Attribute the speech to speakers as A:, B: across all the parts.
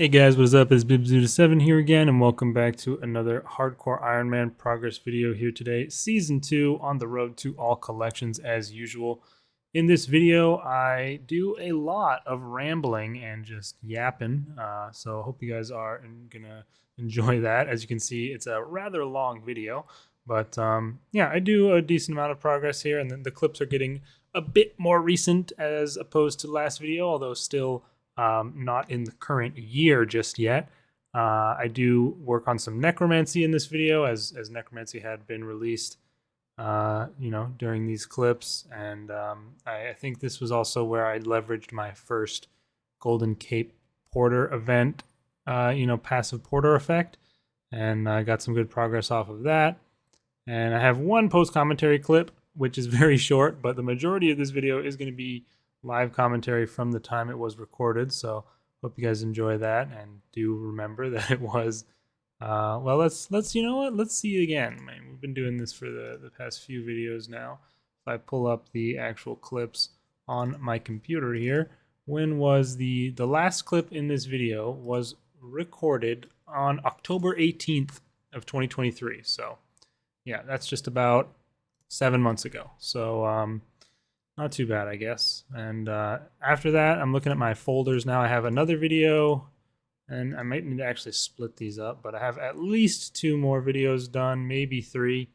A: Hey guys, what is up? It's Bibzuda7 here again, and welcome back to another Hardcore Iron Man progress video here today. Season 2 on the road to all collections as usual. In this video, I do a lot of rambling and just yapping, so I hope you guys are gonna enjoy that. As you can see, it's a rather long video, but yeah, I do a decent amount of progress here, and then the clips are getting a bit more recent as opposed to last video, although still not in the current year just yet. I do work on some Necromancy in this video, as Necromancy had been released, during these clips, and I think this was also where I leveraged my first Golden Cape Porter event, passive Porter effect, and I got some good progress off of that. And I have one post-commentary clip, which is very short, but the majority of this video is going to be live commentary from the time it was recorded, so hope you guys enjoy that, and do remember that it was well, let's see it again. Man, we've been doing this for the past few videos now. If I pull up the actual clips on my computer here, when was the last clip in this video was recorded on October 18th of 2023, so yeah, that's just about 7 months ago. So not too bad, I guess. And after that, I'm looking at my folders now. I have another video, and I might need to actually split these up, but I have at least 2 more videos done, maybe 3,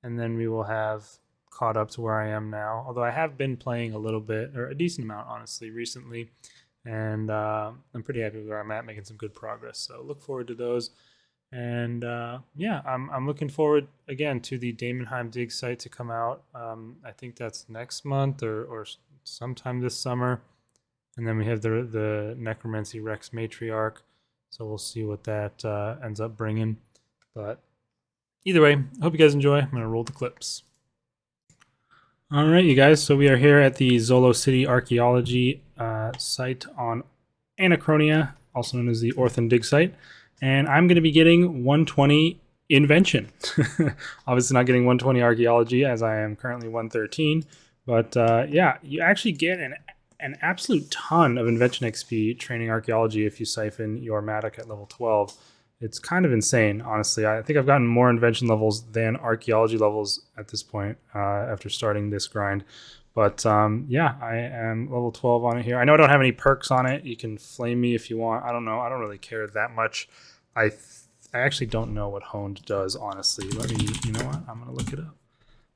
A: and then we will have caught up to where I am now. Although I have been playing a little bit, or a decent amount, honestly, recently, and I'm pretty happy with where I'm at, making some good progress. So look forward to those. And yeah, I'm looking forward again to the Daemonheim dig site to come out. I think that's next month or sometime this summer. And then we have the Necromancy Rex Matriarch, so we'll see what that ends up bringing. But either way, I hope you guys enjoy. I'm gonna roll the clips. All right, you guys. So we are here at the Zolo City Archaeology site on Anachronia, also known as the Orthan dig site. And I'm going to be getting 120 invention. Obviously not getting 120 archaeology, as I am currently 113. But yeah, you actually get an absolute ton of invention XP training archaeology if you siphon your Matic at level 12. It's kind of insane, honestly. I think I've gotten more invention levels than archaeology levels at this point after starting this grind. But yeah, I am level 12 on it here. I know I don't have any perks on it. You can flame me if you want. I don't know. I don't really care that much. I actually don't know what Honed does, honestly. Let me, you know what? I'm going to look it up.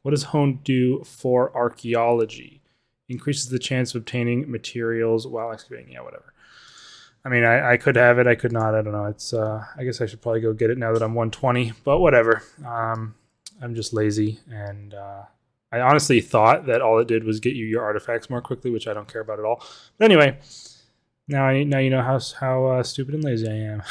A: What does Honed do for archaeology? Increases the chance of obtaining materials while excavating. Yeah, whatever. I mean, I could have it. I could not. I don't know. It's. I guess I should probably go get it now that I'm 120. But whatever. I'm just lazy, and I honestly thought that all it did was get you your artifacts more quickly, which I don't care about at all. But anyway, now you know how stupid and lazy I am.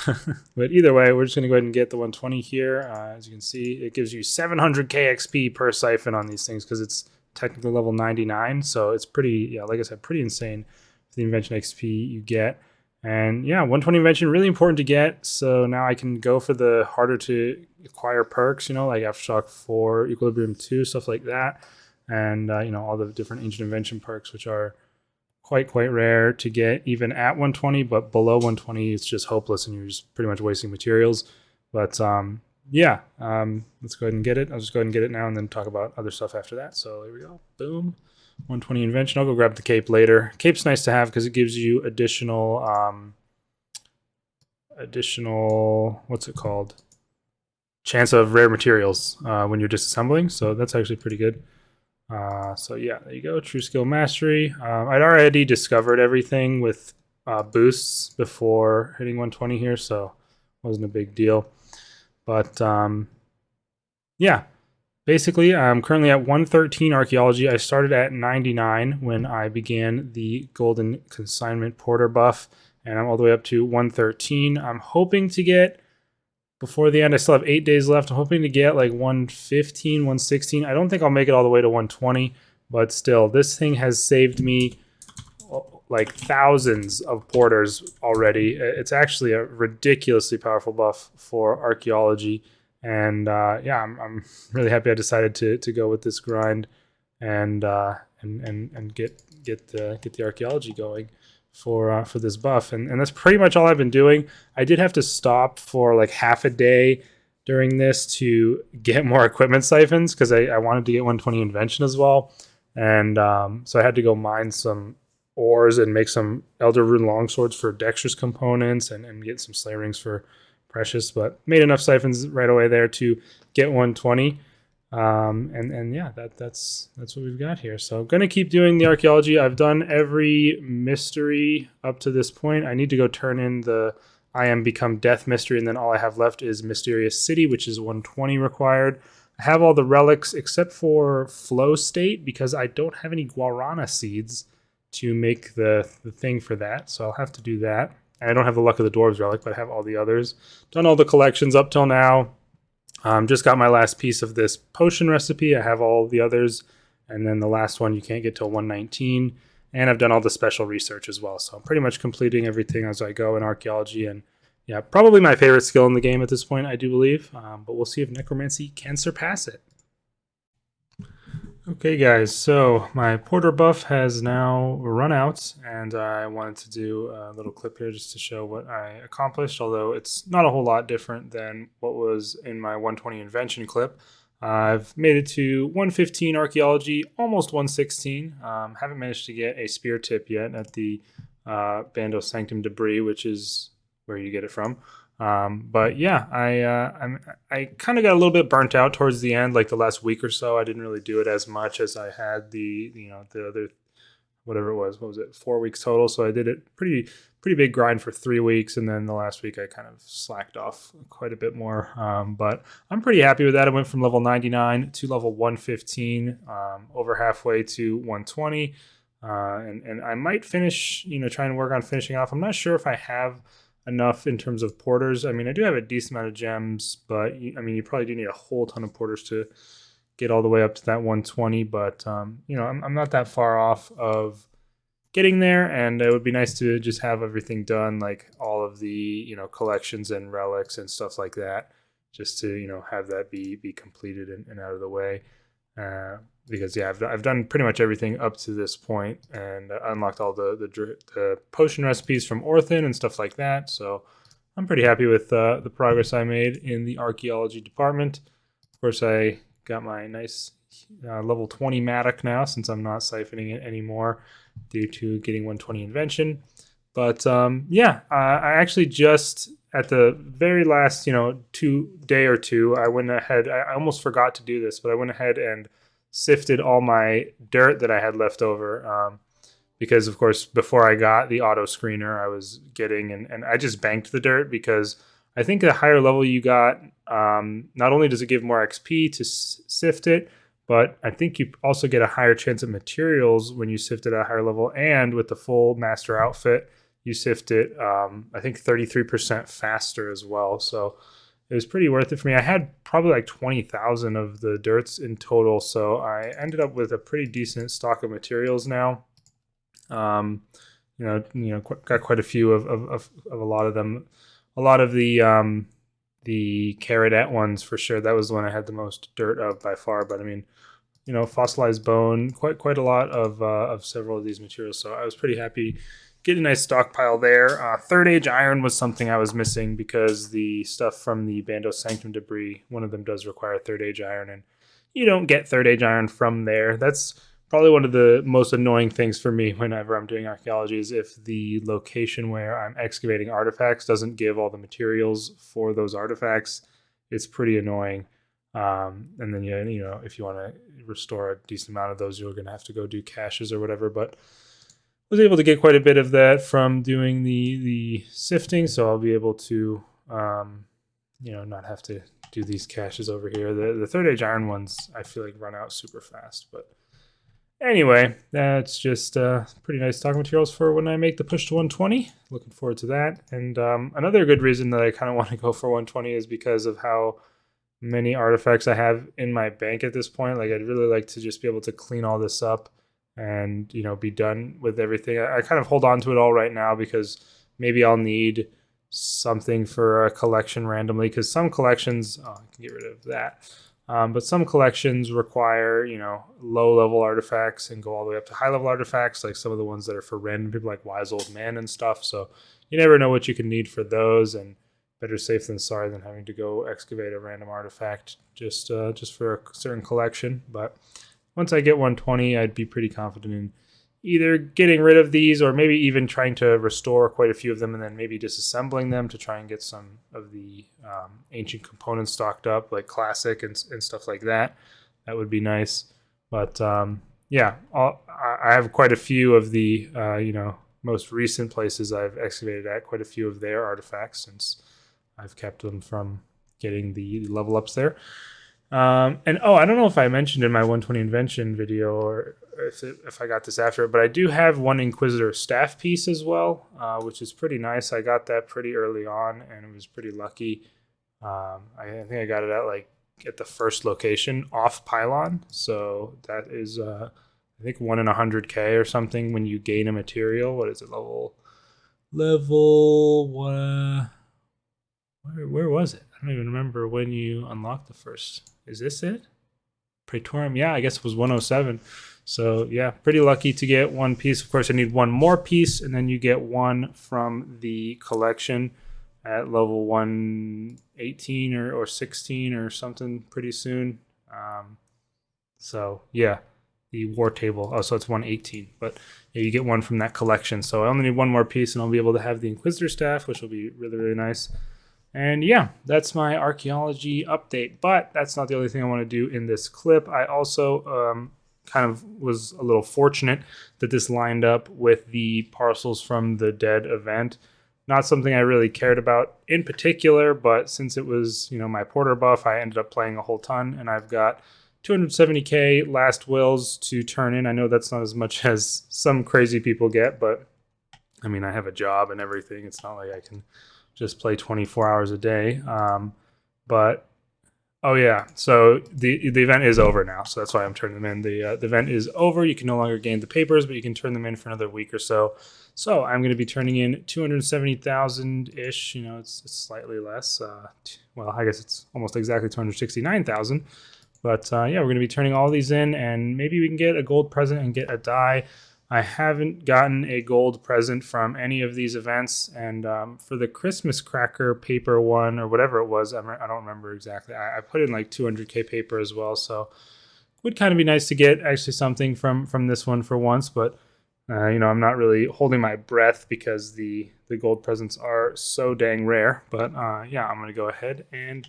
A: But either way, we're just going to go ahead and get the 120 here. As you can see, it gives you 700k XP per siphon on these things because it's technically level 99. So it's pretty, yeah, like I said, pretty insane for the invention XP you get. And yeah, 120 invention, really important to get. So now I can go for the harder to acquire perks, like Aftershock 4, Equilibrium 2, stuff like that. And, all the different ancient invention perks, which are quite rare to get even at 120, but below 120, it's just hopeless and you're just pretty much wasting materials. But yeah, let's go ahead and get it. I'll just go ahead and get it now and then talk about other stuff after that. So here we go. Boom. 120 invention. I'll go grab the cape later. Cape's nice to have because it gives you additional, what's it called? Chance of rare materials when you're disassembling. So that's actually pretty good. So yeah, there you go. True skill mastery. I'd already discovered everything with boosts before hitting 120 here, so it wasn't a big deal. But yeah. Basically, I'm currently at 113 archaeology. I started at 99 when I began the Golden Consignment Porter buff, and I'm all the way up to 113. I'm hoping to get, before the end, I still have 8 days left. I'm hoping to get like 115, 116. I don't think I'll make it all the way to 120, but still, this thing has saved me like thousands of porters already. It's actually a ridiculously powerful buff for archaeology. And yeah, I'm really happy I decided to go with this grind and get the archaeology going. for this buff, and that's pretty much all I've been doing. I did have to stop for like half a day during this to get more equipment siphons because I wanted to get 120 invention as well, and so I had to go mine some ores and make some Elder Rune longswords for dexterous components and get some slay rings for precious, but made enough siphons right away there to get 120. And yeah, that's what we've got here. So I'm gonna keep doing the archaeology. I've done every mystery up to this point. I need to go turn in the I am become death mystery, and then all I have left is mysterious city, which is 120 required. I have all the relics except for flow state because I don't have any guarana seeds to make the thing for that, so I'll have to do that. And I don't have the luck of the dwarves relic, but I have all the others. Done all the collections up till now. Just got my last piece of this potion recipe. I have all the others, and then the last one you can't get till 119. And I've done all the special research as well. So I'm pretty much completing everything as I go in archaeology. And yeah, probably my favorite skill in the game at this point, I do believe. But we'll see if Necromancy can surpass it. Okay, guys, so my porter buff has now run out, and I wanted to do a little clip here just to show what I accomplished, although it's not a whole lot different than what was in my 120 invention clip. I've made it to 115 archaeology, almost 116. Haven't managed to get a spear tip yet at the Bando Sanctum debris, which is where you get it from. But yeah, I kind of got a little bit burnt out towards the end, like the last week or so. I didn't really do it as much as I had the other, whatever it was. What was it? 4 weeks total. So I did it pretty big grind for 3 weeks, and then the last week I kind of slacked off quite a bit more. But I'm pretty happy with that. I went from level 99 to level 115, over halfway to 120, and I might finish, try and work on finishing off. I'm not sure if I have enough in terms of porters. I mean, I do have a decent amount of gems, but you probably do need a whole ton of porters to get all the way up to that 120. But I'm not that far off of getting there, and it would be nice to just have everything done, like all of the collections and relics and stuff like that, just to have that be completed and out of the way. Because yeah, I've done pretty much everything up to this point, and unlocked all the potion recipes from Orthan and stuff like that. So I'm pretty happy with the progress I made in the archaeology department. Of course, I got my nice level 20 Matic now, since I'm not siphoning it anymore due to getting 120 invention. But yeah, I actually just at the very last day or two, I went ahead. I almost forgot to do this, but I went ahead and sifted all my dirt that I had left over, because of course before I got the auto screener I was getting, and I just banked the dirt, because I think the higher level you got, not only does it give more XP to sift it, but I think you also get a higher chance of materials when you sift it at a higher level, and with the full master outfit you sift it I think 33% faster as well. So it was pretty worth it for me. I had probably like 20,000 of the dirts in total, so I ended up with a pretty decent stock of materials now. Got quite a few of a lot of them. A lot of the Caradette ones for sure. That was the one I had the most dirt of by far. But I mean, fossilized bone, quite a lot of several of these materials. So I was pretty happy. Get a nice stockpile there. Third Age Iron was something I was missing, because the stuff from the Bando Sanctum debris, one of them does require Third Age Iron, and you don't get Third Age Iron from there. That's probably one of the most annoying things for me whenever I'm doing archaeology, is if the location where I'm excavating artifacts doesn't give all the materials for those artifacts. It's pretty annoying. And then if you want to restore a decent amount of those, you're going to have to go do caches or whatever. But was able to get quite a bit of that from doing the sifting, so I'll be able to not have to do these caches over here. The Third Age Iron ones I feel like run out super fast. But anyway, that's just pretty nice stock materials for when I make the push to 120. Looking forward to that. And another good reason that I kind of want to go for 120 is because of how many artifacts I have in my bank at this point. Like, I'd really like to just be able to clean all this up and be done with everything. I kind of hold on to it all right now, because maybe I'll need something for a collection randomly, because some collections, I can get rid of that. But some collections require, you know, low-level artifacts and go all the way up to high-level artifacts, like some of the ones that are for random people like Wise Old Man and stuff. So you never know what you can need for those, and better safe than sorry than having to go excavate a random artifact just for a certain collection. But once I get 120, I'd be pretty confident in either getting rid of these or maybe even trying to restore quite a few of them and then maybe disassembling them to try and get some of the ancient components stocked up, like classic and stuff like that. That would be nice. But yeah, I have quite a few of the you know, most recent places I've excavated at, quite a few of their artifacts since I've kept them from getting the level ups there. And oh, I don't know if I mentioned in my 120 invention video or if I got this after it, but I do have one Inquisitor staff piece as well, which is pretty nice. I got that pretty early on, and it was pretty lucky. I think I got it at the first location off Pylon, so that is I think 1 in 100K or something when you gain a material. What is it, level where was it? I don't even remember when you unlocked the first. Is this it? Praetorium? Yeah, I guess it was 107. So yeah, pretty lucky to get one piece. Of course, I need one more piece, and then you get one from the collection at level 118 or 16 or something pretty soon. So yeah, the war table. Oh, so it's 118. But yeah, you get one from that collection. So I only need one more piece, and I'll be able to have the Inquisitor staff, which will be really, really nice. And yeah, that's my archaeology update. But that's not the only thing I want to do in this clip. I also kind of was a little fortunate that this lined up with the parcels from the Dead event. Not something I really cared about in particular, but since it was, you know, my Porter buff, I ended up playing a whole ton, and I've got 270k last wills to turn in. I know that's not as much as some crazy people get, but I mean, I have a job and everything. It's not like I can just play 24 hours a day. But oh yeah, so the event is over now, so that's why I'm turning them in. The event is over. You can no longer gain the papers, but you can turn them in for another week or so. So I'm going to be turning in 270,000-ish. You know, it's slightly less. Well, I guess it's almost exactly 269,000. But yeah, we're going to be turning all these in, and maybe we can get a gold present and get a die. I haven't gotten a gold present from any of these events, and for the Christmas cracker paper one or whatever it was, I don't remember exactly. I put in like 200k paper as well, so it would kind of be nice to get actually something from this one for once. But you know, I'm not really holding my breath because the gold presents are so dang rare. But yeah, I'm gonna go ahead and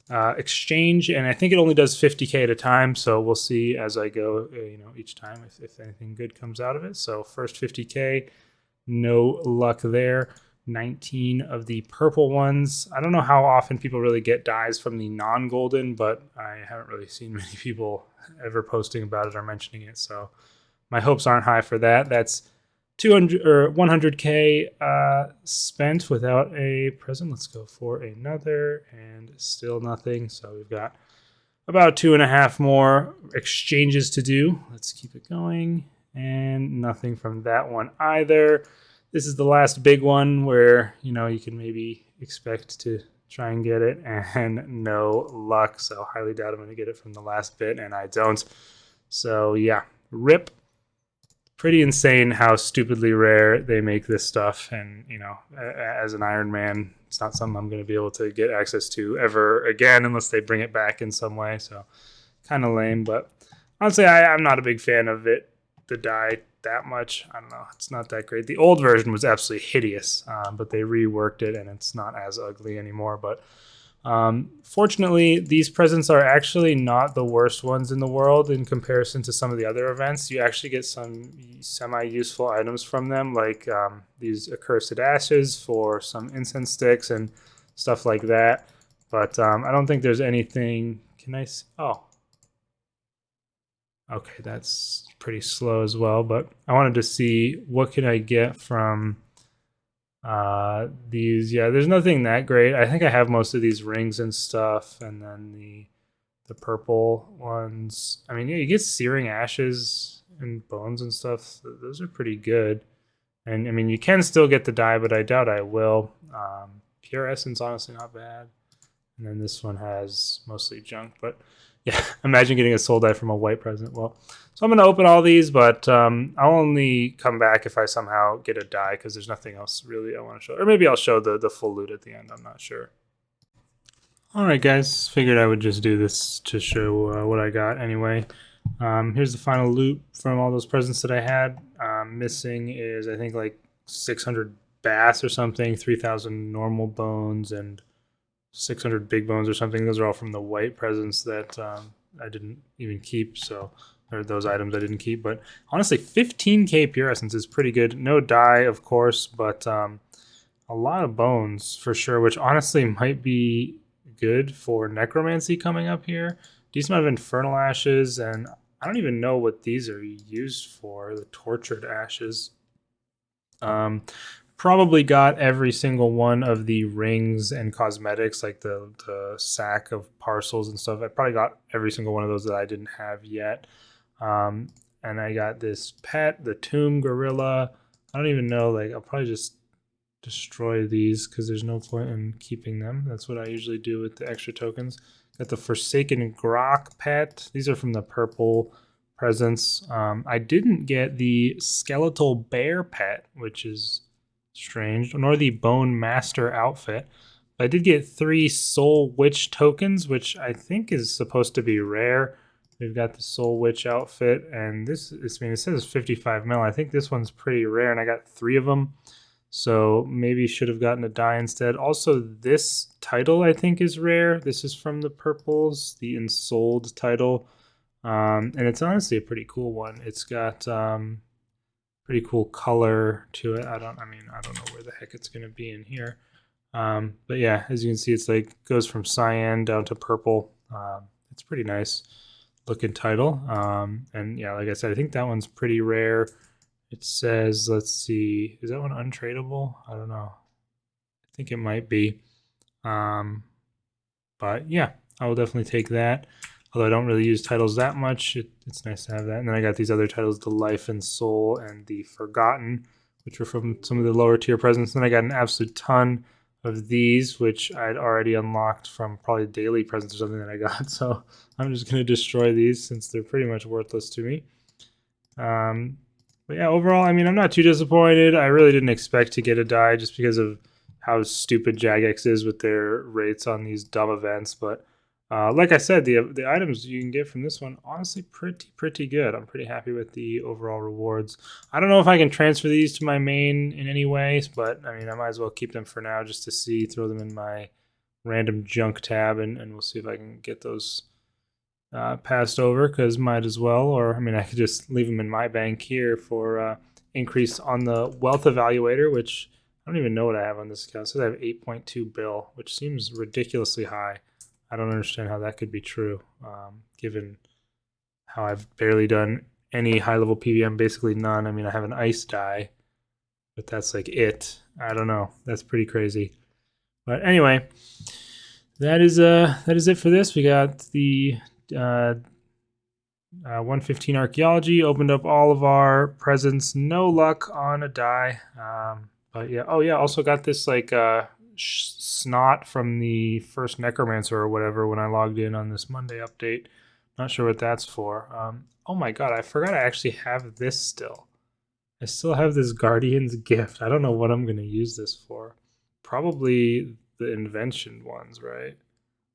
A: exchange, and I think it only does 50k at a time, so we'll see as I go, you know, each time if anything good comes out of it. So first 50k, no luck there. 19 of the purple ones. I don't know how often people really get dies from the non-golden, but I haven't really seen many people ever posting about it or mentioning it, so my hopes aren't high for that. That's 200 or 100k spent without a present. Let's go for another, and still nothing. So we've got about 2.5 more exchanges to do. Let's keep it going, and nothing from that one either. This is the last big one where, you know, you can maybe expect to try and get it, and no luck. So highly doubt I'm going to get it from the last bit, and I don't. So yeah, rip. Pretty insane how stupidly rare they make this stuff. And, you know, as an Iron Man, it's not something I'm going to be able to get access to ever again unless they bring it back in some way. So kind of lame. But honestly, I'm not a big fan of it, the die, that much. I don't know. It's not that great. The old version was absolutely hideous, but they reworked it, and it's not as ugly anymore. But fortunately, these presents are actually not the worst ones in the world in comparison to some of the other events. You actually get some semi-useful items from them, like these accursed ashes for some incense sticks and stuff like that. But I don't think there's anything. Can I see? Oh. Okay, that's pretty slow as well. But I wanted to see what can I get from these. Yeah, there's nothing that great. I think I have most of these rings and stuff, and then the purple ones. I mean, yeah, you get searing ashes and bones and stuff. Those are pretty good. And I mean, you can still get the die, but I doubt I will. Pure essence, honestly, not bad. And then this one has mostly junk. But yeah, imagine getting a soul die from a white present. Well, so I'm going to open all these, but I'll only come back if I somehow get a die because there's nothing else really I want to show. Or maybe I'll show the full loot at the end. I'm not sure. Alright guys, figured I would just do this to show what I got anyway. Here's the final loot from all those presents that I had. Missing is I think like 600 bass or something, 3,000 normal bones, and 600 big bones or something. Those are all from the white presents that I didn't even keep, so or those items I didn't keep. But honestly, 15k pure essence is pretty good. No die, of course, but a lot of bones for sure, which honestly might be good for necromancy coming up here. Decent amount of infernal ashes, and I don't even know what these are used for. The tortured ashes. Probably got every single one of the rings and cosmetics, like the sack of parcels and stuff. I probably got every single one of those that I didn't have yet. And I got this pet, the tomb gorilla. I don't even know. Like I'll probably just destroy these because there's no point in keeping them. That's what I usually do with the extra tokens. Got the Forsaken Grok pet. These are from the purple presents. I didn't get the Skeletal Bear pet, which is strange, nor the Bone Master outfit. But I did get 3 Soul Witch tokens, which I think is supposed to be rare. We've got the Soul Witch outfit, and this I mean, it says 55 mil. I think this one's pretty rare, and I got 3 of them. So maybe should have gotten a die instead. Also, this title I think is rare. This is from the purples, the Ensouled title. And it's honestly a pretty cool one. It's got pretty cool color to it. I don't know where the heck it's going to be in here. But yeah, as you can see, it's like goes from cyan down to purple. It's pretty nice looking title. And yeah, like I said, I think that one's pretty rare. It says, let's see, is that one untradeable? I don't know. I think it might be. But yeah, I will definitely take that. Although I don't really use titles that much, it's nice to have that. And then I got these other titles, the Life and Soul and the Forgotten, which were from some of the lower tier presents. Then I got an absolute ton of these, which I'd already unlocked from probably daily presents or something that I got. So I'm just going to destroy these since they're pretty much worthless to me. But yeah, overall, I mean, I'm not too disappointed. I really didn't expect to get a die just because of how stupid Jagex is with their rates on these dumb events. But like I said, the items you can get from this one, honestly, pretty good. I'm pretty happy with the overall rewards. I don't know if I can transfer these to my main in any way, but I mean, I might as well keep them for now just to see, throw them in my random junk tab, and we'll see if I can get those passed over, because might as well. Or I mean, I could just leave them in my bank here for increase on the wealth evaluator, which I don't even know what I have on this account. It says I have 8.2 bill, which seems ridiculously high. I don't understand how that could be true, given how I've barely done any high level PVM, basically none. I mean, I have an ice die, but that's like it. I don't know. That's pretty crazy. But anyway, that is it for this. We got the 115 archaeology, opened up all of our presents. No luck on a die, but yeah. Oh yeah, also got this like snot from the first necromancer or whatever when I logged in on this Monday update. Not sure what that's for. Oh my god, I forgot I actually have this still. I still have this Guardian's gift. I don't know what I'm going to use this for. Probably the invention ones, right?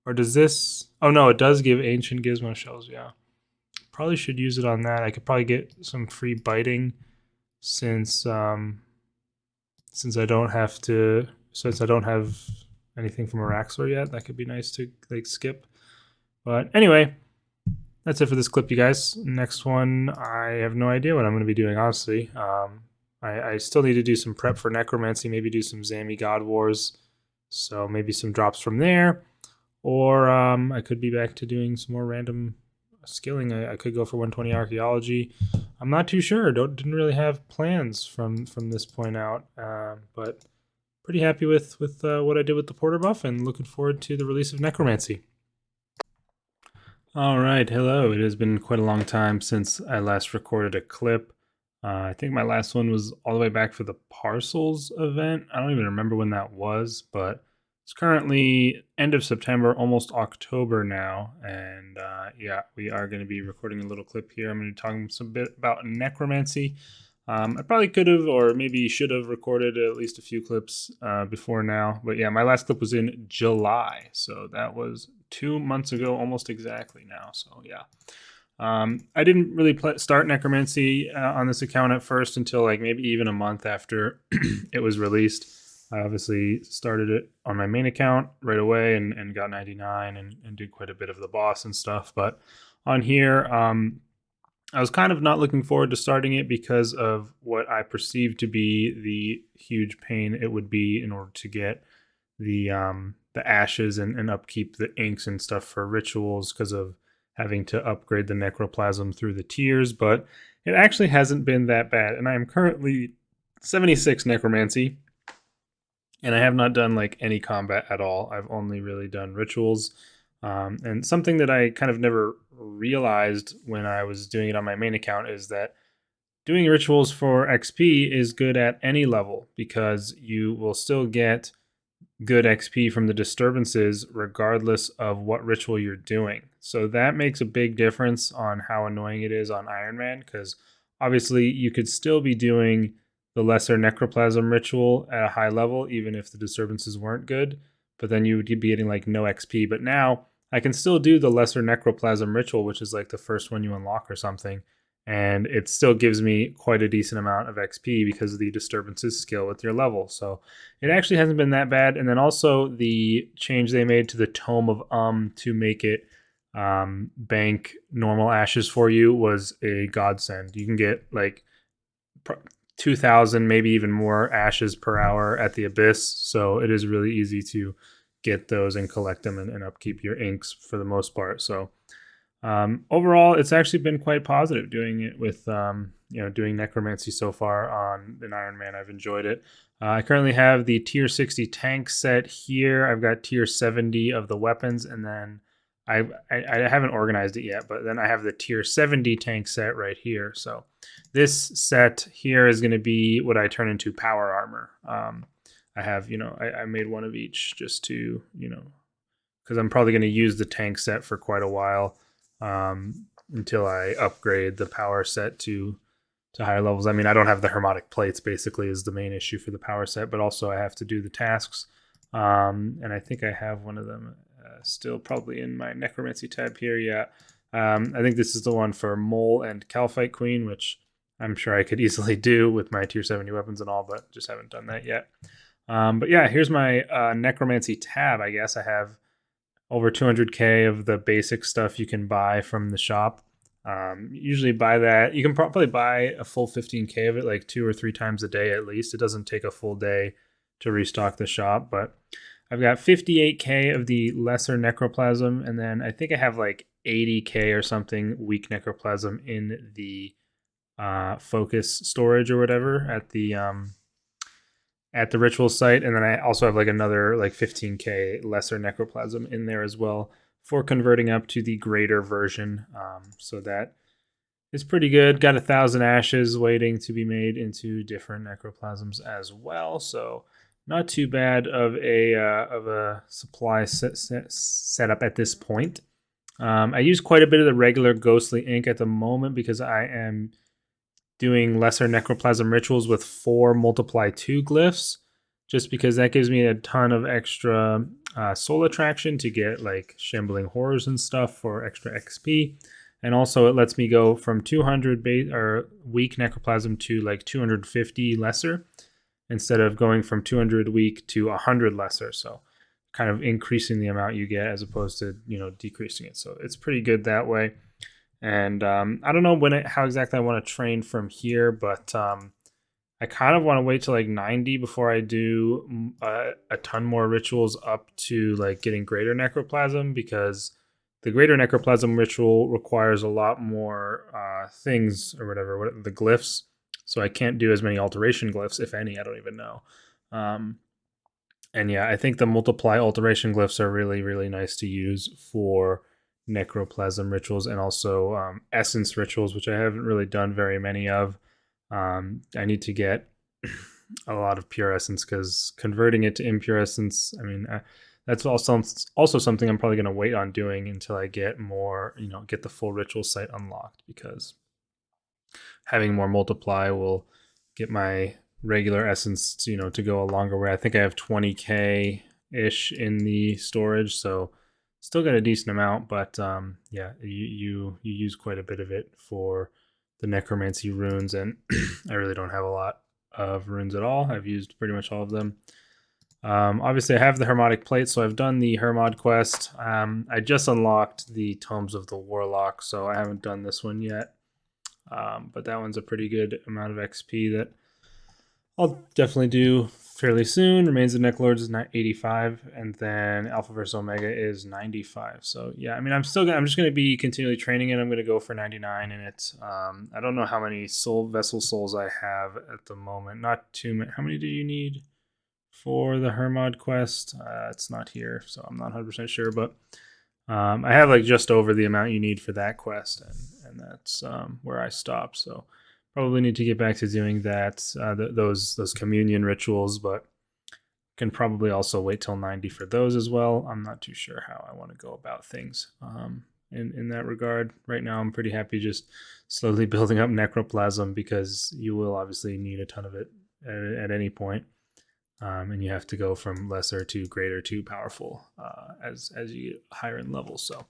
A: Or does this... Oh no, it does give ancient gizmo shells, yeah. Probably should use it on that. I could probably get some free biting since I don't have anything from Araxor yet. That could be nice to like skip. But anyway, that's it for this clip, you guys. Next one, I have no idea what I'm going to be doing, honestly. I still need to do some prep for Necromancy, maybe do some Zami God Wars. So maybe some drops from there. Or I could be back to doing some more random skilling. I could go for 120 archaeology. I'm not too sure. Didn't really have plans from this point out. But pretty happy with what I did with the Porter buff, and looking forward to the release of Necromancy. All right, hello. It has been quite a long time since I last recorded a clip. I think my last one was all the way back for the Parcels event. I don't even remember when that was, but It's currently end of September, almost October now, and yeah, we are going to be recording a little clip here. I'm going to be talking some bit about necromancy. I probably could have, or maybe should have, recorded at least a few clips before now, but yeah, my last clip was in July, so that was 2 months ago, almost exactly now. So yeah. I didn't really start necromancy on this account at first until like maybe even a month after it was released. I obviously started it on my main account right away and got 99 and did quite a bit of the boss and stuff. But on here, I was kind of not looking forward to starting it because of what I perceived to be the huge pain it would be in order to get the ashes and upkeep the inks and stuff for rituals because of having to upgrade the necroplasm through the tiers. But it actually hasn't been that bad, and I am currently 76 necromancy, and I have not done like any combat at all. I've only really done rituals. And something that I kind of never realized when I was doing it on my main account is that doing rituals for XP is good at any level because you will still get good XP from the disturbances regardless of what ritual you're doing. So that makes a big difference on how annoying it is on Iron Man, because obviously you could still be doing the lesser necroplasm ritual at a high level even if the disturbances weren't good, but then you would be getting like no XP. But now I can still do the lesser necroplasm ritual, which is like the first one you unlock or something, and it still gives me quite a decent amount of XP because of the disturbances scale with your level. So it actually hasn't been that bad. And then also the change they made to the Tome of to make it bank normal ashes for you was a godsend. You can get like 2,000, maybe even more ashes per hour at the Abyss. So it is really easy to get those and collect them and upkeep your inks for the most part. So overall, it's actually been quite positive doing it with, doing necromancy so far on an Iron Man. I've enjoyed it. I currently have the tier 60 tank set here. I've got tier 70 of the weapons, and then I haven't organized it yet, but then I have the tier 70 tank set right here. So this set here is going to be what I turn into power armor. I have, I made one of each just to, because I'm probably going to use the tank set for quite a while. Until I upgrade the power set to higher levels. I mean, I don't have the hermetic plates, basically, is the main issue for the power set, but also I have to do the tasks. And I think I have one of them still probably in my necromancy tab here. Yeah. I think this is the one for Mole and Calphite Queen, which I'm sure I could easily do with my tier 70 weapons and all, but just haven't done that yet. But yeah, here's my necromancy tab. I guess I have over 200k of the basic stuff you can buy from the shop. Usually buy that. You can probably buy a full 15k of it like 2 or 3 times a day at least. It doesn't take a full day to restock the shop, but I've got 58k of the lesser necroplasm, and then I think I have like 80k or something weak necroplasm in the focus storage or whatever at the ritual site. And then I also have like another like 15k lesser necroplasm in there as well for converting up to the greater version. So that is pretty good. Got 1,000 ashes waiting to be made into different necroplasms as well. So not too bad of a supply setup at this point. I use quite a bit of the regular ghostly ink at the moment because I am doing lesser necroplasm rituals with 4 multiply 2 glyphs, just because that gives me a ton of extra soul attraction to get like shambling horrors and stuff for extra XP. And also it lets me go from 200 weak necroplasm to like 250 lesser instead of going from 200 weak to 100 lesser. So kind of increasing the amount you get as opposed to, decreasing it. So it's pretty good that way. And I don't know how exactly I want to train from here, but I kind of want to wait till like 90 before I do a ton more rituals up to like getting greater necroplasm, because the greater necroplasm ritual requires a lot more things or whatever, the glyphs. So I can't do as many alteration glyphs, if any. I don't even know. And yeah, I think the multiply alteration glyphs are really, really nice to use for necroplasm rituals and also essence rituals, which I haven't really done very many of. I need to get a lot of pure essence, because converting it to impure essence, I mean, that's also something I'm probably going to wait on doing until I get more, get the full ritual site unlocked, because having more multiply will get my regular essence to go a longer way. I think I have 20k ish in the storage, so still got a decent amount, but yeah, you use quite a bit of it for the necromancy runes, and I really don't have a lot of runes at all. I've used pretty much all of them. Obviously, I have the Hermotic Plate, so I've done the Hermod quest. I just unlocked the Tomes of the Warlock, so I haven't done this one yet. But that one's a pretty good amount of XP that I'll definitely do fairly soon. Remains of Necklords is 85, and then Alpha vs Omega is 95. So yeah, I mean, I'm just going to be continually training it. I'm going to go for 99 in it. I don't know how many vessel souls I have at the moment. Not too many. How many do you need for the Hermod quest? It's not here, so I'm not 100% sure, but I have like just over the amount you need for that quest, and that's where I stopped. So probably need to get back to doing that, those communion rituals, but can probably also wait till 90 for those as well. I'm not too sure how I want to go about things in that regard. Right now, I'm pretty happy just slowly building up necroplasm, because you will obviously need a ton of it at any point. And you have to go from lesser to greater to powerful as you get higher in levels. So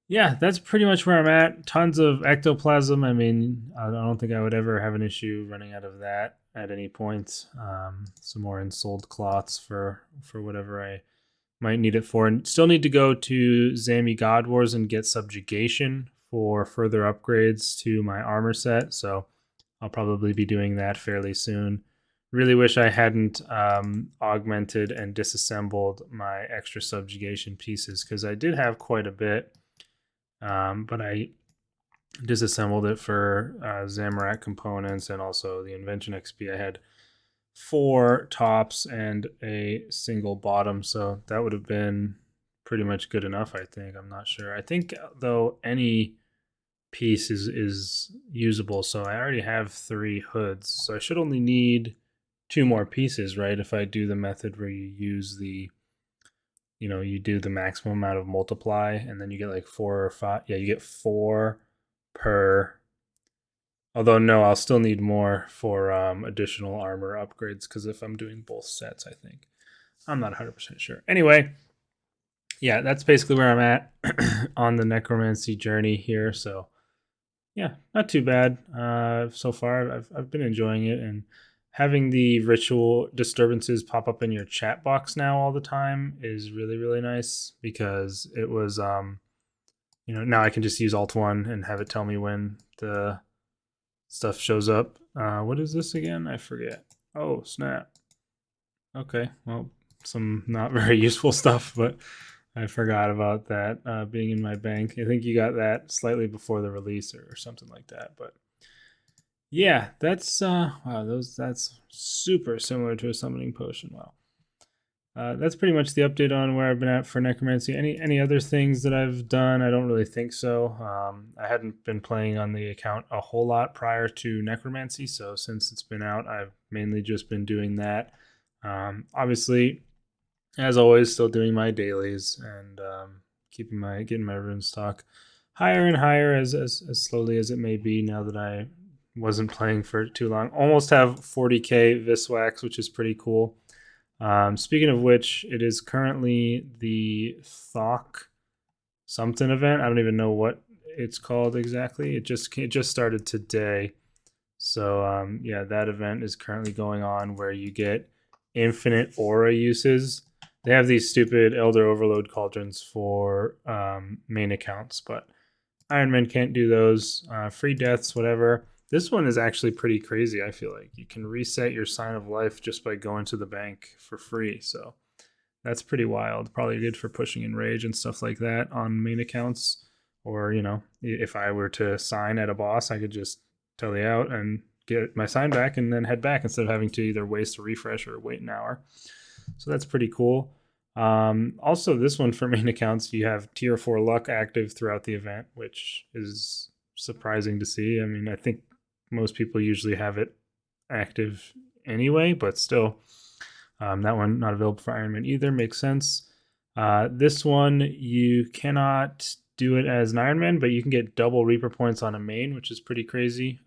A: yeah, that's pretty much where I'm at. Tons of ectoplasm. I mean, I don't think I would ever have an issue running out of that at any point. Some more ensouled cloths for whatever I might need it for. And still need to go to Zami God Wars and get subjugation for further upgrades to my armor set. So I'll probably be doing that fairly soon. Really wish I hadn't augmented and disassembled my extra subjugation pieces, because I did have quite a bit, but I disassembled it for Zamorak components and also the invention XP. I had 4 tops and a single bottom, so that would have been pretty much good enough, I think. I'm not sure. I think, though, any piece is usable, so I already have 3 hoods, so I should only need 2 more pieces, right? If I do the method where you use you do the maximum amount of multiply, and then you get like 4 or 5. Yeah, you get 4 per. Although no, I'll still need more for additional armor upgrades, because if I'm doing both sets, I think. I'm not 100% sure. Anyway, yeah, that's basically where I'm at on the necromancy journey here. So yeah, not too bad so far. I've been enjoying it, and having the ritual disturbances pop up in your chat box now all the time is really, really nice, because it was now I can just use Alt-1 and have it tell me when the stuff shows up. What is this again? I forget. Oh, snap. Okay, well, some not very useful stuff, but I forgot about that being in my bank. I think you got that slightly before the release or something like that. But yeah, that's wow, that's super similar to a summoning potion. Wow. That's pretty much the update on where I've been at for necromancy. Any other things that I've done? I don't really think so. I hadn't been playing on the account a whole lot prior to necromancy, so since it's been out, I've mainly just been doing that. Obviously, as always, still doing my dailies and getting my rune stock higher and higher as slowly as it may be. Now that I wasn't playing for too long, almost have 40k Viswax, which is pretty cool. Speaking of which, it is currently the Thok something event. I don't even know what it's called exactly. It just started today. So yeah, that event is currently going on, where you get infinite aura uses. They have these stupid Elder Overload cauldrons for main accounts, but Iron Man can't do those. Free deaths, whatever. This one is actually pretty crazy, I feel like. You can reset your sign of life just by going to the bank for free. So that's pretty wild. Probably good for pushing in rage and stuff like that on main accounts. Or, if I were to sign at a boss, I could just tele out and get my sign back and then head back, instead of having to either waste a refresh or wait an hour. So that's pretty cool. Also, this one for main accounts, you have tier 4 luck active throughout the event, which is surprising to see. I mean, I think most people usually have it active anyway, but still, that one not available for Ironman either. Makes sense. This one, you cannot do it as an Ironman, but you can get double Reaper points on a main, which is pretty crazy.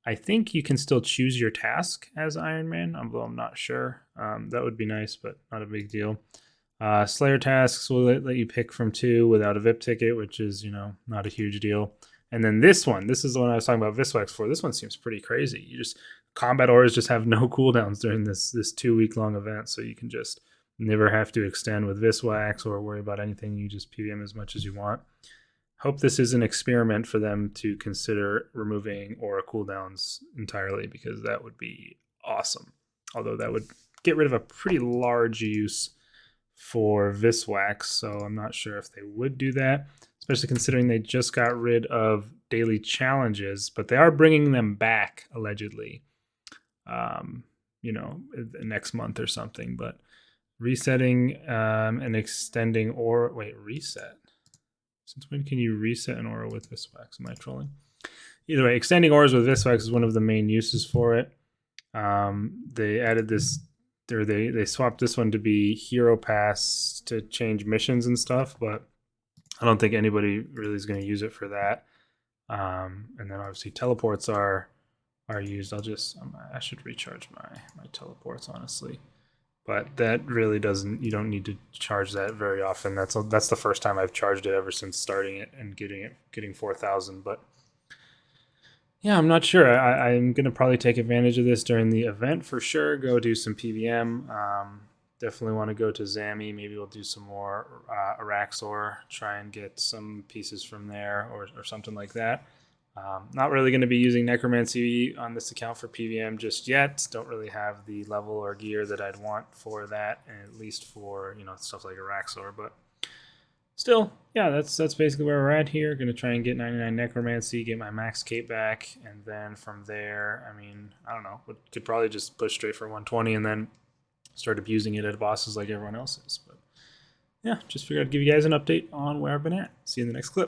A: I think you can still choose your task as Ironman, although I'm not sure. That would be nice, but not a big deal. Slayer tasks will let you pick from 2 without a VIP ticket, which is, not a huge deal. And then this is the one I was talking about Viswax for. This one seems pretty crazy. Combat auras just have no cooldowns during this 2-week long event, so you can just never have to extend with Viswax or worry about anything. You just PVM as much as you want. Hope this is an experiment for them to consider removing aura cooldowns entirely, because that would be awesome. Although that would get rid of a pretty large use for Viswax, so I'm not sure if they would do that, especially considering they just got rid of daily challenges, but they are bringing them back allegedly, next month or something. But resetting and extending aura. Wait, reset? Since when can you reset an aura with Viswax? Am I trolling? Either way, extending auras with Viswax is one of the main uses for it. They added this, or they swapped this one to be Hero Pass to change missions and stuff, but I don't think anybody really is going to use it for that. And then obviously teleports are used. I should recharge my teleports, honestly. But that really you don't need to charge that very often. That's the first time I've charged it ever since starting it and getting 4,000. But yeah, I'm not sure. I'm going to probably take advantage of this during the event for sure. Go do some PVM. Definitely want to go to Zami. Maybe we'll do some more Araxor, try and get some pieces from there or something like that. Not really going to be using Necromancy on this account for PVM just yet. Don't really have the level or gear that I'd want for that, at least for stuff like Araxor. But still, yeah, that's basically where we're at here. Going to try and get 99 Necromancy, get my max cape back, and then from there, I don't know, could probably just push straight for 120 and then start abusing it at bosses like everyone else is. But yeah, just figured I'd give you guys an update on where I've been at. See you in the next clip.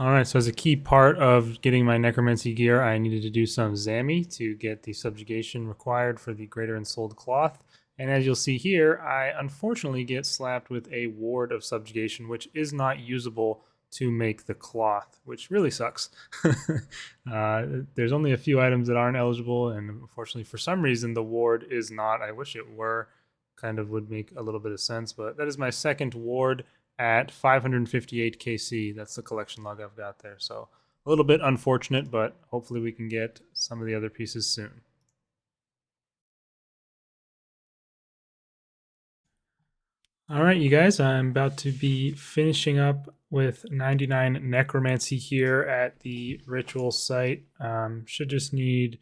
A: Alright, so as a key part of getting my Necromancy gear, I needed to do some Zami to get the subjugation required for the Greater Ensouled Cloth. And as you'll see here, I unfortunately get slapped with a ward of subjugation, which is not usable to make the cloth, which really sucks. There's only a few items that aren't eligible, and unfortunately for some reason the ward is not. I wish it were. Kind of would make a little bit of sense, but that is my second ward at 558 KC. That's the collection log I've got there. So a little bit unfortunate, but hopefully we can get some of the other pieces soon. All right, you guys, I'm about to be finishing up with 99 Necromancy here at the ritual site. Should just need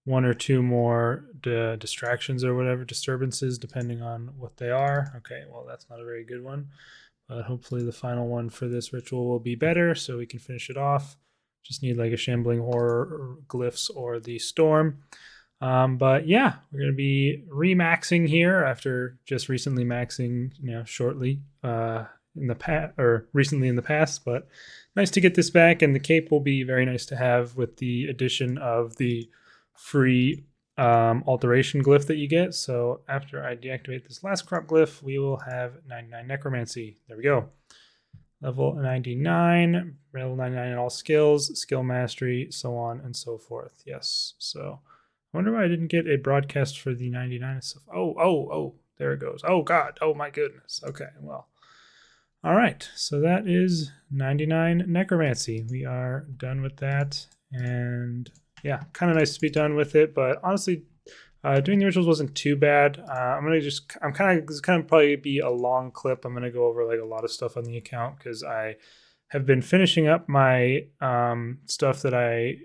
A: 1 or 2 more distractions or whatever, disturbances, depending on what they are. Okay, well, that's not a very good one. But hopefully the final one for this ritual will be better, so we can finish it off. Just need like a Shambling Horror or Glyphs or the Storm. But yeah, we're going to be remaxing here after just recently maxing, shortly in the past, or recently in the past. But nice to get this back, and the cape will be very nice to have with the addition of the free alteration glyph that you get. So after I deactivate this last crop glyph, we will have 99 Necromancy. There we go. Level 99, level 99 in all skills, skill mastery, so on and so forth. Yes. So I wonder why I didn't get a broadcast for the 99 stuff. Oh, there it goes. Oh God. Oh my goodness. Okay, well. All right. So that is 99 Necromancy. We are done with that. And yeah, kind of nice to be done with it, but honestly, doing the rituals wasn't too bad. This kind of probably be a long clip. I'm gonna go over like a lot of stuff on the account because I have been finishing up my stuff that I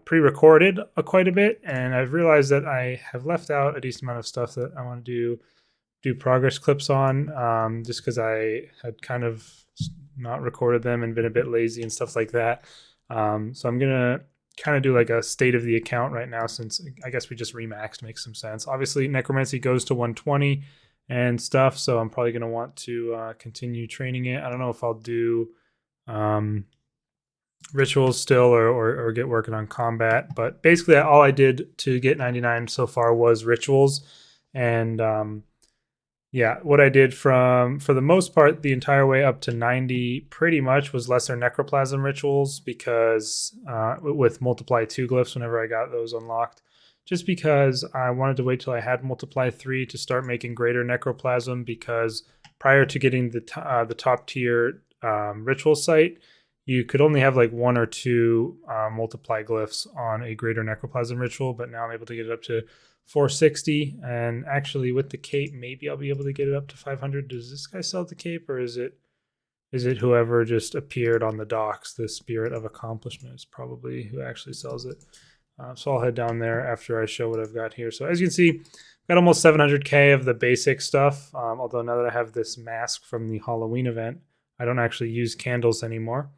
A: pre-recorded quite a bit, and I've realized that I have left out a decent amount of stuff that I want to do progress clips on, just because I had kind of not recorded them and been a bit lazy and stuff like that. So I'm gonna kind of do like a state of the account right now, since I guess we just remaxed. Makes some sense. Obviously Necromancy goes to 120 and stuff, so I'm probably going to want to continue training it. I don't know if I'll do rituals still, or get working on combat. But basically, all I did to get 99 so far was rituals, and yeah, what I did for the most part the entire way up to 90 pretty much was lesser necroplasm rituals, because with multiply 2 glyphs whenever I got those unlocked, just because I wanted to wait till I had multiply 3 to start making greater necroplasm, because prior to getting the top tier ritual site, you could only have like 1 or 2 multiply glyphs on a greater necroplasm ritual, but now I'm able to get it up to 460, and actually with the cape maybe I'll be able to get it up to 500. Does this guy sell the cape, or is it whoever just appeared on the docks? The Spirit of Accomplishment is probably who actually sells it. So I'll head down there after I show what I've got here. So as you can see, I've got almost 700k of the basic stuff, although now that I have this mask from the Halloween event, I don't actually use candles anymore,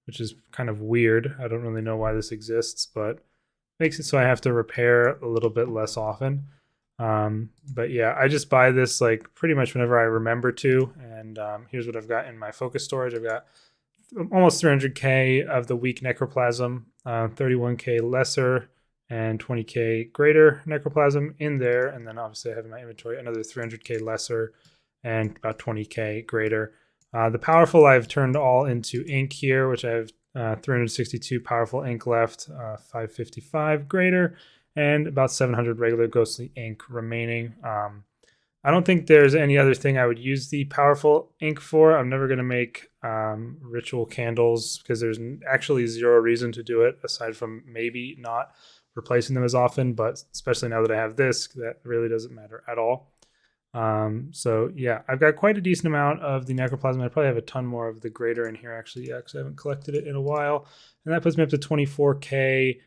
A: which is kind of weird. I don't really know why this exists, but makes it so I have to repair a little bit less often. But yeah, I just buy this like pretty much whenever I remember to. And here's what I've got in my focus storage. I've got almost 300k of the weak necroplasm, 31k lesser, and 20k greater necroplasm in there. And then obviously I have in my inventory another 300k lesser and about 20k greater. The powerful I've turned all into ink here, which I have 362 powerful ink left, 555 greater, and about 700 regular ghostly ink remaining. I don't think there's any other thing I would use the powerful ink for. I'm never going to make ritual candles, because there's actually zero reason to do it aside from maybe not replacing them as often, but especially now that I have this, that really doesn't matter at all. So yeah, I've got quite a decent amount of the necroplasm. I probably have a ton more of the greater in here actually, because I haven't collected it in a while. And that puts me up to 24k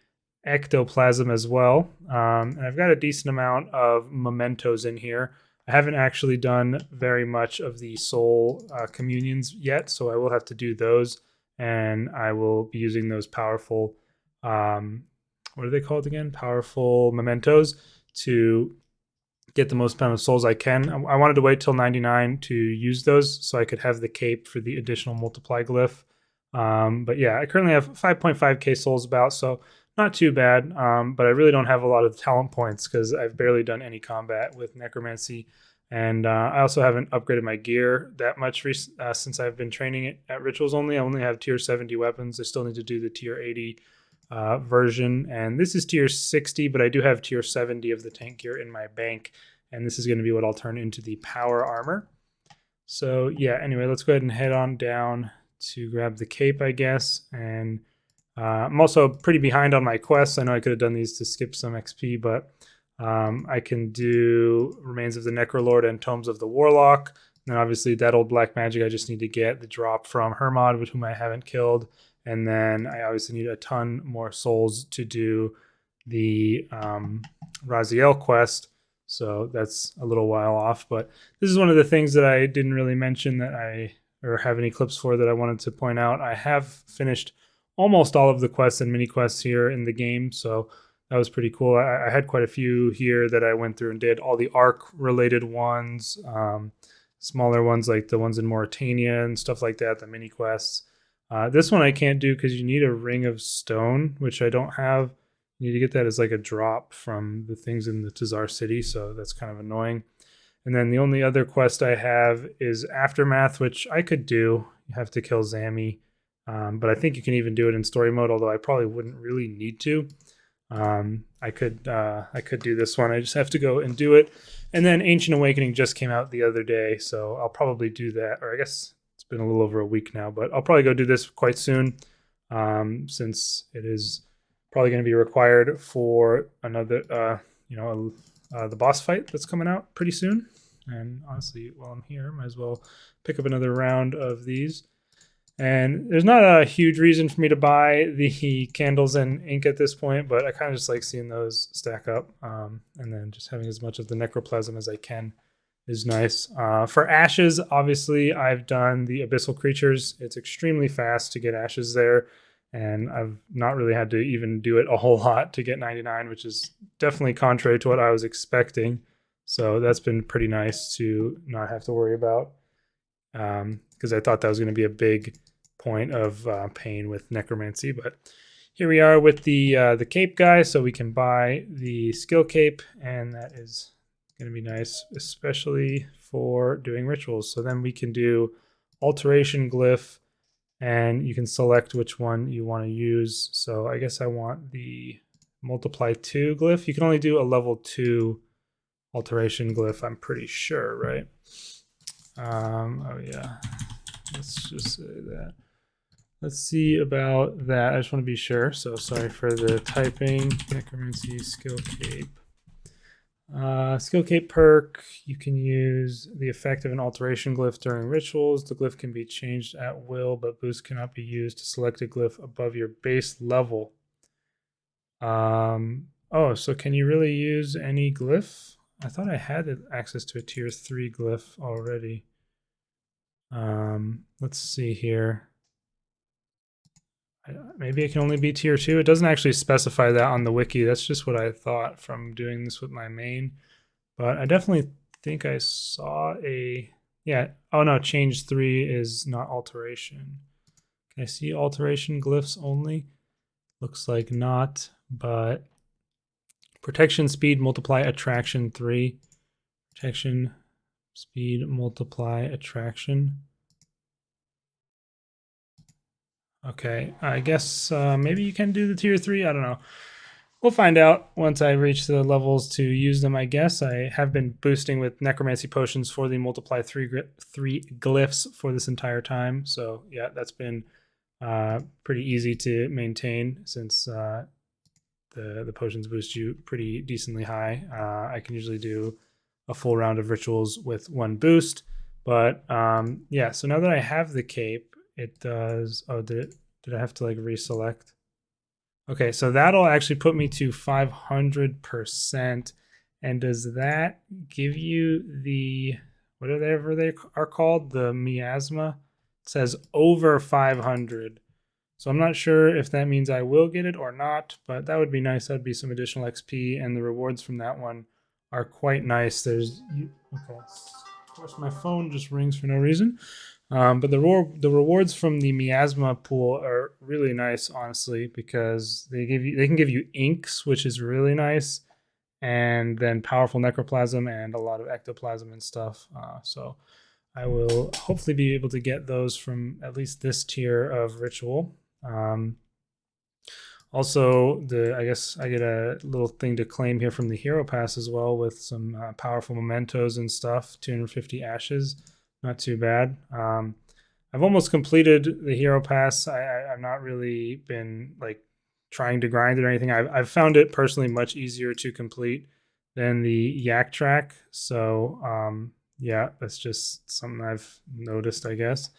A: ectoplasm as well. And I've got a decent amount of mementos in here. I haven't actually done very much of the soul communions yet, so I will have to do those, and I will be using those powerful, what are they called again? Powerful mementos to get the most amount of souls I can. I wanted to wait till 99 to use those so I could have the cape for the additional multiply glyph. But yeah, I currently have 5.5k souls about, so not too bad. But I really don't have a lot of talent points because I've barely done any combat with Necromancy. And I also haven't upgraded my gear that much since I've been training it at Rituals only. I only have tier 70 weapons. I still need to do the tier 80 version, and this is tier 60, but I do have tier 70 of the tank gear in my bank, and this is going to be what I'll turn into the power armor. So yeah, anyway, let's go ahead and head on down to grab the cape, I guess. And I'm also pretty behind on my quests. I know I could have done these to skip some XP, but I can do Remains of the Necrolord and Tomes of the Warlock. And then obviously that old black magic I just need to get the drop from Hermod, with whom I haven't killed. And then I obviously need a ton more souls to do the Raziel quest. So that's a little while off. But this is one of the things that I didn't really mention that or have any clips for that I wanted to point out. I have finished almost all of the quests and mini quests here in the game. So that was pretty cool. I had quite a few here that I went through and did all the Ark related ones, smaller ones like the ones in Mauritania and stuff like that, the mini quests. This one I can't do because you need a Ring of Stone, which I don't have. You need to get that as like a drop from the things in the Tazar City, so that's kind of annoying. And then the only other quest I have is Aftermath, which I could do. You have to kill Zami, but I think you can even do it in story mode, although I probably wouldn't really need to. I could do this one. I just have to go and do it. And then Ancient Awakening just came out the other day, so I'll probably do that, or I guess it's been a little over a week now, but I'll probably go do this quite soon, since it is probably going to be required for another, the boss fight that's coming out pretty soon. And honestly, while I'm here, might as well pick up another round of these. And there's not a huge reason for me to buy the candles and ink at this point, but I kind of just like seeing those stack up, and then just having as much of the necroplasm as I can is nice. For ashes, obviously, I've done the abyssal creatures. It's extremely fast to get ashes there, and I've not really had to even do it a whole lot to get 99, which is definitely contrary to what I was expecting. So that's been pretty nice to not have to worry about, because I thought that was going to be a big point of pain with necromancy. But here we are with the cape guy, so we can buy the skill cape, and that is going to be nice, especially for doing rituals. So then we can do alteration glyph, and you can select which one you want to use. So I guess I want the multiply 2 glyph. You can only do a level 2 alteration glyph, I'm pretty sure, right? Oh yeah, let's just say that. Let's see about that. I just want to be sure. So sorry for the typing. Necromancy skill cape. Skill cape perk. You can use the effect of an alteration glyph during rituals. The glyph can be changed at will, but boost cannot be used to select a glyph above your base level. Oh, so can you really use any glyph? I thought I had access to a tier 3 glyph already. Let's see here. Maybe it can only be tier 2. It doesn't actually specify that on the wiki. That's just what I thought from doing this with my main. But I definitely think I saw a... Yeah. Oh, no. Change 3 is not alteration. Can I see alteration glyphs only? Looks like not, but... Protection, speed, multiply, attraction 3. Protection, speed, multiply, attraction. Okay, I guess maybe you can do the tier 3. I don't know. We'll find out once I reach the levels to use them, I guess. I have been boosting with necromancy potions for the multiply 3 glyphs for this entire time. So yeah, that's been pretty easy to maintain since the potions boost you pretty decently high. I can usually do a full round of rituals with 1 boost. But yeah, so now that I have the cape, it does... Oh, did I have to like reselect? Okay, so that'll actually put me to 500%. And does that give you the... whatever they are called? The miasma? It says over 500. So I'm not sure if that means I will get it or not, but that would be nice. That'd be some additional XP, and the rewards from that one are quite nice. There's... Okay, of course my phone just rings for no reason. But the rewards from the miasma pool are really nice, honestly, because they can give you inks, which is really nice, and then powerful necroplasm and a lot of ectoplasm and stuff. So I will hopefully be able to get those from at least this tier of ritual. Also, I guess I get a little thing to claim here from the hero pass as well, with some powerful mementos and stuff. 250 ashes. Not too bad. I've almost completed the hero pass. I've not really been like trying to grind it or anything. I've found it personally much easier to complete than the yak track. So yeah, that's just something I've noticed, I guess.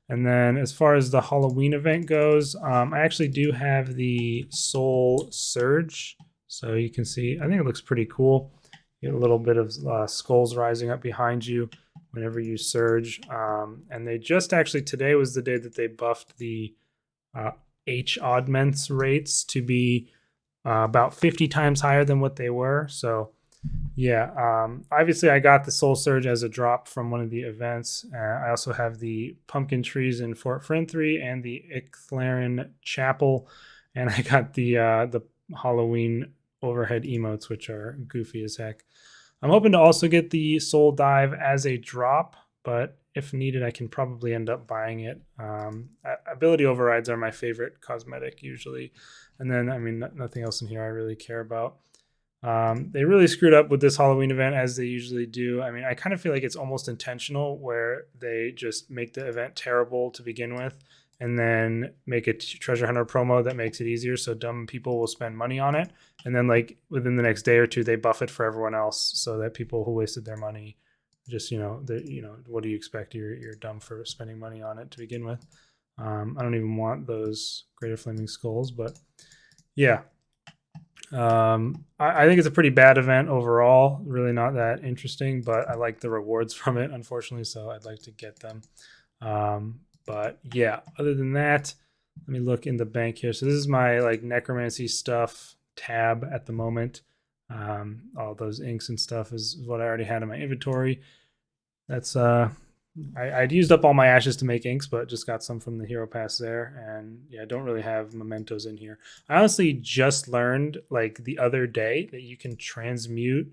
A: And then as far as the Halloween event goes, I actually do have the Soul Surge. So you can see, I think it looks pretty cool. You get a little bit of skulls rising up behind you whenever you surge. And they just actually, today was the day that they buffed the H oddments rates to be about 50 times higher than what they were. So yeah, obviously I got the Soul Surge as a drop from one of the events. I also have the pumpkin trees in Fort Frenthree and the Icthlerin Chapel. And I got the Halloween overhead emotes, which are goofy as heck. I'm hoping to also get the Soul Dive as a drop, but if needed, I can probably end up buying it. Ability overrides are my favorite cosmetic usually. And then, I mean, nothing else in here I really care about. They really screwed up with this Halloween event, as they usually do. I mean, I kind of feel like it's almost intentional, where they just make the event terrible to begin with and then make a treasure hunter promo that makes it easier, so dumb people will spend money on it. And then like within the next day or two, they buff it for everyone else, so that people who wasted their money just, what do you expect? You're dumb for spending money on it to begin with. I don't even want those Greater Flaming Skulls, but yeah. I think it's a pretty bad event overall. Really not that interesting, but I like the rewards from it, unfortunately, so I'd like to get them. But yeah, other than that, let me look in the bank here. So this is my like necromancy stuff tab at the moment. All those inks and stuff is what I already had in my inventory. That's I'd used up all my ashes to make inks, but just got some from the hero pass there. And yeah, I don't really have mementos in here. I honestly just learned like the other day that you can transmute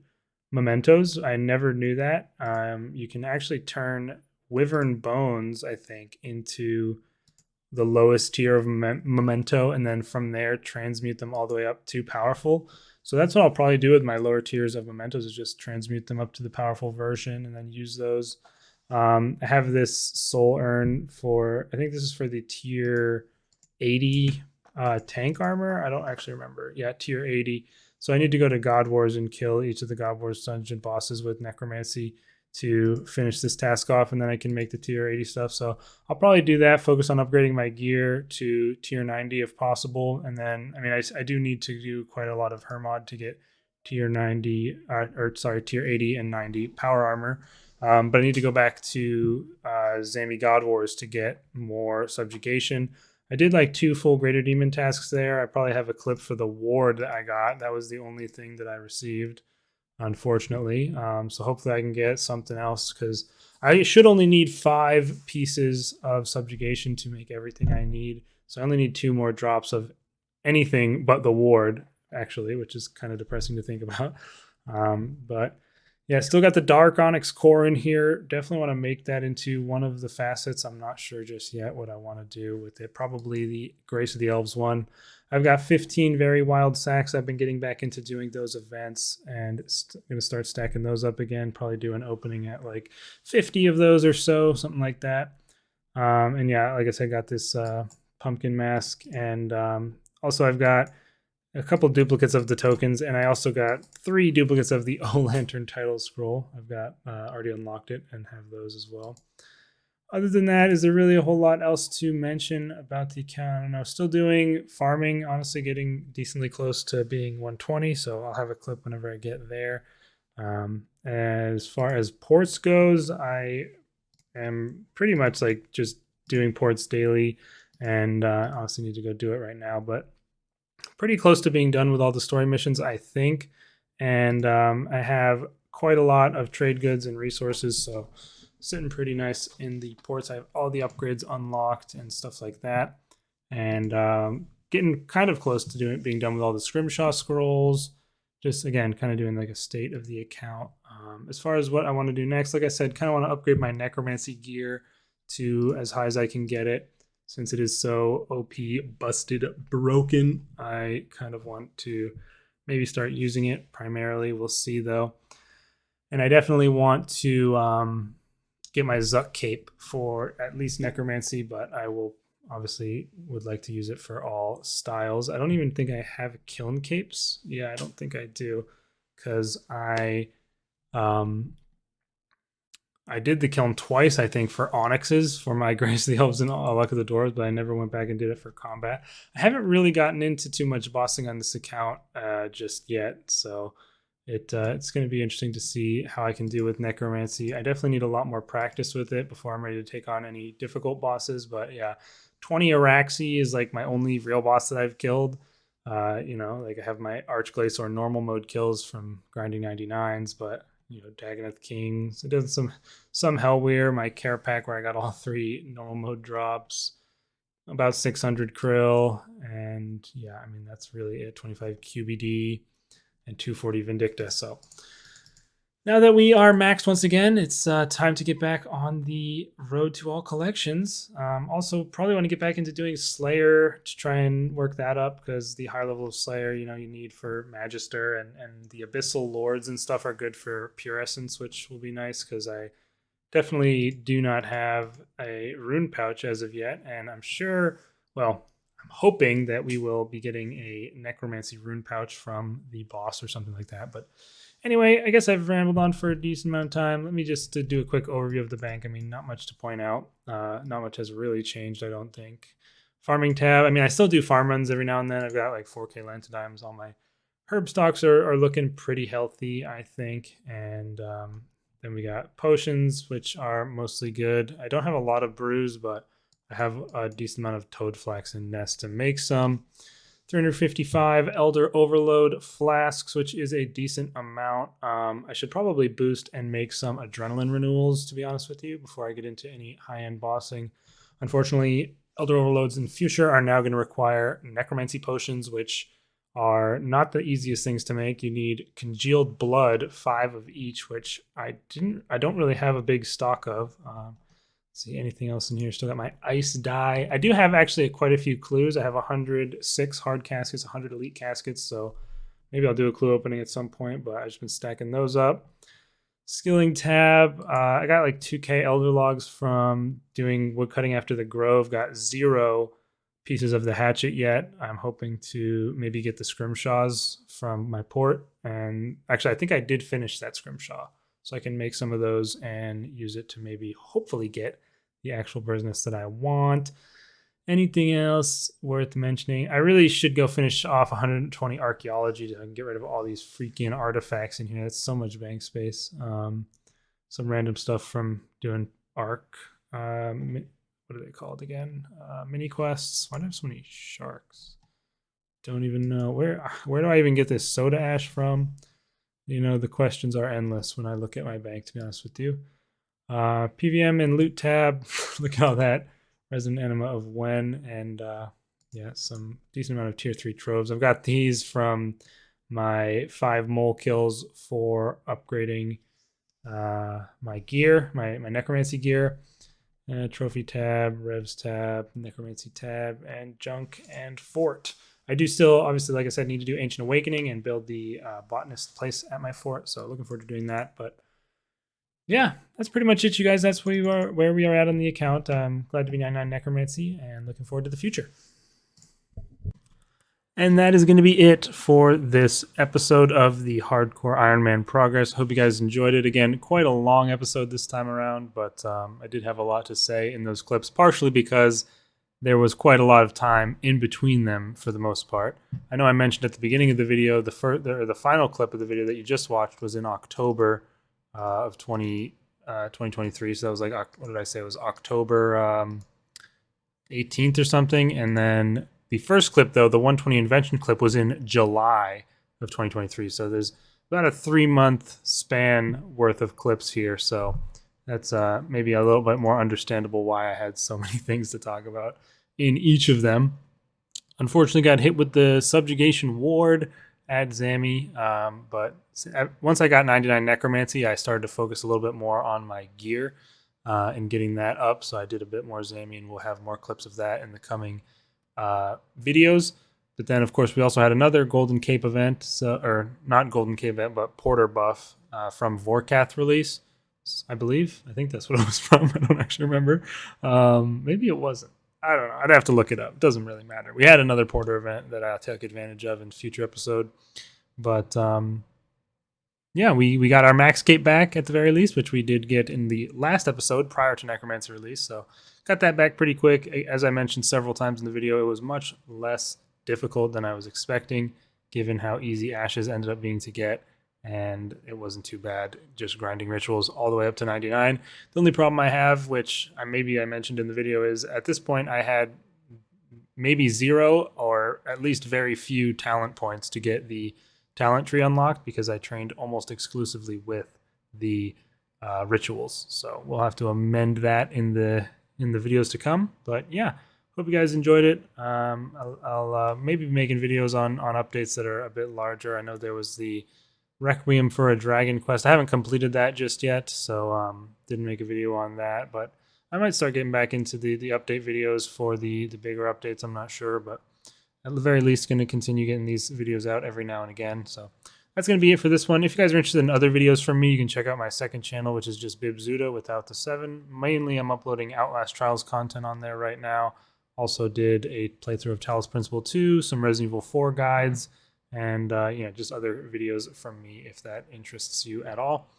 A: mementos. I never knew that. You can actually turn wyvern bones, I think, into the lowest tier of memento, and then from there transmute them all the way up to powerful. So that's what I'll probably do with my lower tiers of mementos, is just transmute them up to the powerful version and then use those. I have this soul urn for, I think this is for the tier 80 tank armor. I don't actually remember. Yeah, tier 80. So I need to go to God Wars and kill each of the God Wars dungeon bosses with Necromancy to finish this task off, and then I can make the tier 80 stuff. So I'll probably do that, focus on upgrading my gear to tier 90 if possible. And then, I mean, I do need to do quite a lot of Hermod to get tier 90, tier 80 and 90 power armor. But I need to go back to Zami God Wars to get more subjugation. I did like 2 full Greater Demon tasks there. I probably have a clip for the ward that I got. That was the only thing that I received, unfortunately. So hopefully I can get something else, because I should only need 5 pieces of subjugation to make everything I need. So I only need 2 more drops of anything but the ward, actually, which is kind of depressing to think about. But yeah, still got the Dark Onyx core in here. Definitely want to make that into one of the facets. I'm not sure just yet what I want to do with it. Probably the Grace of the Elves one. I've got 15 very wild sacks. I've been getting back into doing those events and going to start stacking those up again. Probably do an opening at like 50 of those or so, something like that. And yeah, like I said, got this pumpkin mask, and also I've got a couple duplicates of the tokens, and I also got 3 duplicates of the O Lantern title scroll. I've got already unlocked it and have those as well. Other than that, is there really a whole lot else to mention about the account? I don't know. Still doing farming, honestly getting decently close to being 120, so I'll have a clip whenever I get there. As far as ports goes, I am pretty much like just doing ports daily, and honestly need to go do it right now, but pretty close to being done with all the story missions, I think. And I have quite a lot of trade goods and resources, so sitting pretty nice in the ports. I have all the upgrades unlocked and stuff like that, and getting kind of close to being done with all the Scrimshaw scrolls. Just again, kind of doing like a state of the account. As far as what I want to do next, like I said, kind of want to upgrade my Necromancy gear to as high as I can get it. Since it is so OP, busted, broken, I kind of want to maybe start using it primarily. We'll see though. And I definitely want to get my Zuck cape for at least Necromancy, but I will obviously would like to use it for all styles. I don't even think I have kiln capes. Yeah, I don't think I do, because I did the kiln twice, I think, for Onyxes for my Grace of the Elves and Luck of the Dwarves, but I never went back and did it for combat. I haven't really gotten into too much bossing on this account just yet, so it's going to be interesting to see how I can do with Necromancy. I definitely need a lot more practice with it before I'm ready to take on any difficult bosses, but yeah, 20 Araxi is like my only real boss that I've killed. Like I have my Archglacior normal mode kills from grinding 99s, but Dagonoth Kings. It does some Hellweir, my care pack where I got all 3 normal mode drops, about 600 krill, and yeah, I mean that's really it. 25 QBD and 240 Vindicta. So now that we are maxed once again, it's time to get back on the road to all collections. Also, probably want to get back into doing Slayer to try and work that up, because the higher level of Slayer, you need for Magister, and the Abyssal Lords and stuff are good for Pure Essence, which will be nice, because I definitely do not have a rune pouch as of yet, and I'm hoping that we will be getting a Necromancy rune pouch from the boss or something like that, but anyway, I guess I've rambled on for a decent amount of time. Let me just do a quick overview of the bank. I mean, not much to point out. Not much has really changed, I don't think. Farming tab. I mean, I still do farm runs every now and then. I've got like 4K Lantidimes. All my herb stocks are looking pretty healthy, I think. And then we got potions, which are mostly good. I don't have a lot of brews, but I have a decent amount of toad flax and nest to make some. 355 Elder Overload flasks, which is a decent amount. I should probably boost and make some adrenaline renewals, to be honest with you, before I get into any high-end bossing. Unfortunately, Elder Overloads in the future are now going to require Necromancy potions, which are not the easiest things to make. You need Congealed Blood, 5 of each, which I don't really have a big stock of. See anything else in here? Still got my ice dye. I do have actually quite a few clues. I have 106 hard caskets, 100 elite caskets, so maybe I'll do a clue opening at some point, but I've just been stacking those up. Skilling tab. I got like 2k elder logs from doing woodcutting after the grove. Got 0 pieces of the hatchet yet. I'm hoping to maybe get the scrimshaws from my port. And actually, I think I did finish that scrimshaw, so I can make some of those and use it to maybe hopefully get the actual business that I want. Anything else worth mentioning? I really should go finish off 120 archaeology to get rid of all these freaking artifacts in here. That's so much bank space. Some random stuff from doing arc. What are they called again? Mini quests. Why do I have so many sharks? Don't even know. Where do I even get this soda ash from? You know, the questions are endless when I look at my bank, to be honest with you. PVM and loot tab. Look at all that. Resident Anima of Wen, and yeah, some decent amount of tier 3 troves. I've got these from my 5 mole kills for upgrading my gear, my necromancy gear. Trophy tab, revs tab, necromancy tab, and junk and fort. I do still, obviously, like I said, need to do Ancient Awakening and build the botanist place at my fort, so looking forward to doing that. But yeah, that's pretty much it, you guys. That's where we are at on the account. I'm glad to be 99 Necromancy and looking forward to the future. And that is going to be it for this episode of the Hardcore Iron Man Progress. Hope you guys enjoyed it. Again, quite a long episode this time around, but I did have a lot to say in those clips, partially because there was quite a lot of time in between them for the most part. I know I mentioned at the beginning of the video, the final clip of the video that you just watched was in October of 2023. So that was like, what did I say? It was October 18th or something. And then the first clip, though, the 120 invention clip, was in July of 2023. So there's about a 3-month span worth of clips here. So that's maybe a little bit more understandable why I had so many things to talk about in each of them. Unfortunately, got hit with the subjugation ward at Zami, but once I got 99 Necromancy, I started to focus a little bit more on my gear and getting that up. So I did a bit more Zami, and we'll have more clips of that in the coming videos. But then, of course, we also had another Golden Cape event, or not Golden Cape event, but Porter buff from Vorkath release, I believe. I think that's what it was from. I don't actually remember. Maybe it wasn't. I don't know. I'd have to look it up. It doesn't really matter. We had another Porter event that I'll take advantage of in future episode. But yeah, we got our Max Cape back at the very least, which we did get in the last episode prior to Necromancy release. So got that back pretty quick. As I mentioned several times in the video, it was much less difficult than I was expecting, given how easy Ashes ended up being to get. And it wasn't too bad, just grinding rituals all the way up to 99. The only problem I have, which maybe I mentioned in the video, is at this point I had maybe 0 or at least very few talent points to get the talent tree unlocked, because I trained almost exclusively with the rituals. So we'll have to amend that in the videos to come. But yeah, hope you guys enjoyed it. I'll maybe be making videos on updates that are a bit larger. I know there was the Requiem for a Dragon quest. I haven't completed that just yet, so didn't make a video on that, but I might start getting back into the update videos for the bigger updates. I'm not sure, but at the very least going to continue getting these videos out every now and again. So that's going to be it for this one. If you guys are interested in other videos from me, you can check out my second channel, which is just Bibzuda without the 7. Mainly I'm uploading Outlast Trials content on there right now. Also did a playthrough of Talos Principle 2, some Resident Evil 4 guides, and just other videos from me if that interests you at all.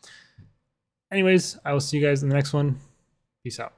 A: Anyways, I will see you guys in the next one. Peace out.